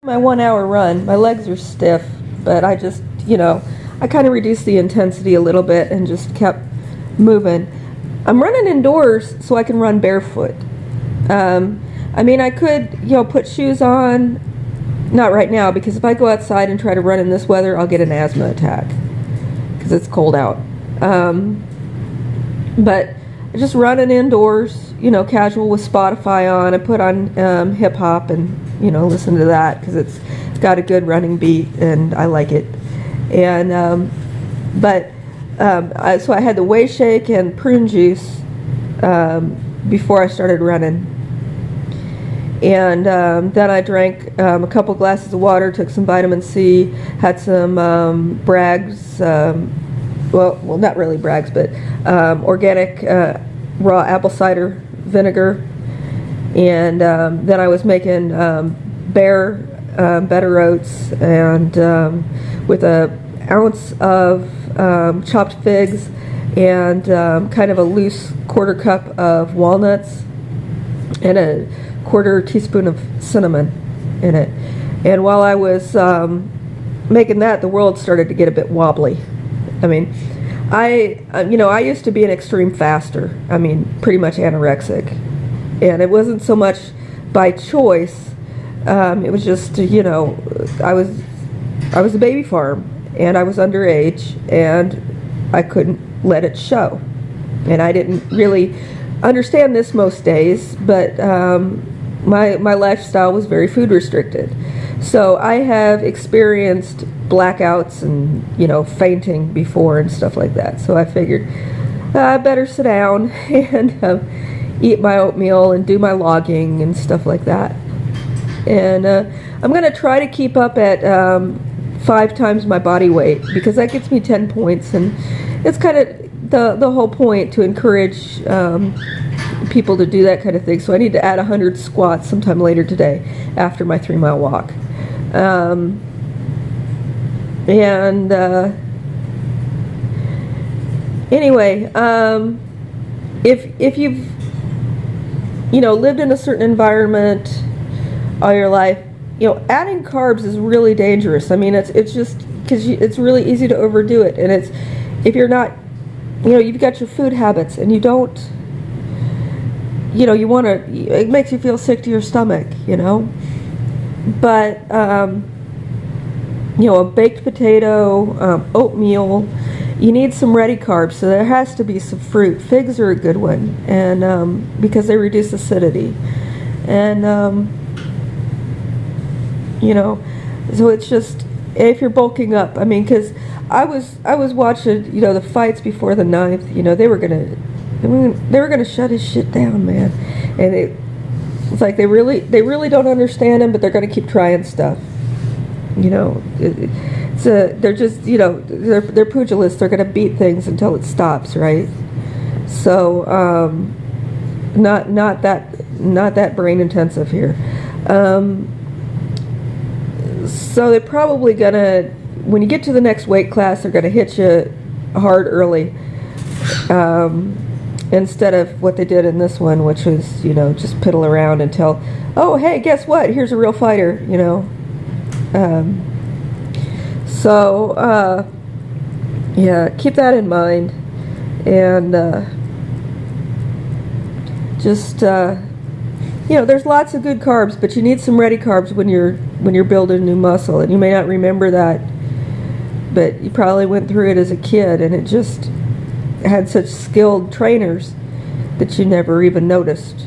My 1 hour run, my legs are stiff, but I just, I kind of reduced the intensity a little bit and just kept moving. I'm running indoors so I can run barefoot. I mean, I could, put shoes on. Not right now, because if I go outside and try to run in this weather, I'll get an asthma attack because it's cold out. But just running indoors, casual with Spotify on. I put on hip hop and listen to that because it's got a good running beat and I like it. And so I had the whey shake and prune juice before I started running. And then I drank a couple glasses of water, took some vitamin C, had some Bragg's, well, not really Bragg's, but organic raw apple cider vinegar. And then I was making better oats and with an ounce of chopped figs and kind of a loose quarter cup of walnuts and a quarter teaspoon of cinnamon in it. And while I was making that, the world started to get a bit wobbly. I mean, I used to be an extreme faster. I mean, pretty much anorexic. And it wasn't so much by choice. It was just, I was a baby farm and I was underage and I couldn't let it show. And I didn't really understand this most days, but my lifestyle was very food restricted. So I have experienced blackouts and, fainting before and stuff like that. So I figured I better sit down and eat my oatmeal and do my logging and stuff like that. And I'm going to try to keep up at 5 times my body weight because that gets me 10 points. And it's kind of the whole point to encourage people to do that kind of thing. So I need to add 100 squats sometime later today after my 3-mile walk. Anyway, if you've lived in a certain environment all your life, adding carbs is really dangerous. I mean, it's just because it's really easy to overdo it, and it's if you're not, you've got your food habits and you don't. You want to, it makes you feel sick to your stomach, But, a baked potato, oatmeal, you need some ready carbs, so there has to be some fruit. Figs are a good one, and because they reduce acidity. And, so it's just, if you're bulking up, I mean, because I was watching, the fights before the 9th, they were going to shut his shit down, man. And it's like they really don't understand him, but they're going to keep trying stuff. They're just, they're pugilists. They're going to beat things until it stops, right? So, not that brain intensive here. So they're probably going to, when you get to the next weight class, they're going to hit you hard early. Instead of what they did in this one, which was, just piddle around until, oh, hey, guess what? Here's a real fighter, Yeah, keep that in mind. And there's lots of good carbs, but you need some ready carbs when you're building new muscle. And you may not remember that, but you probably went through it as a kid, and it just had such skilled trainers that you never even noticed.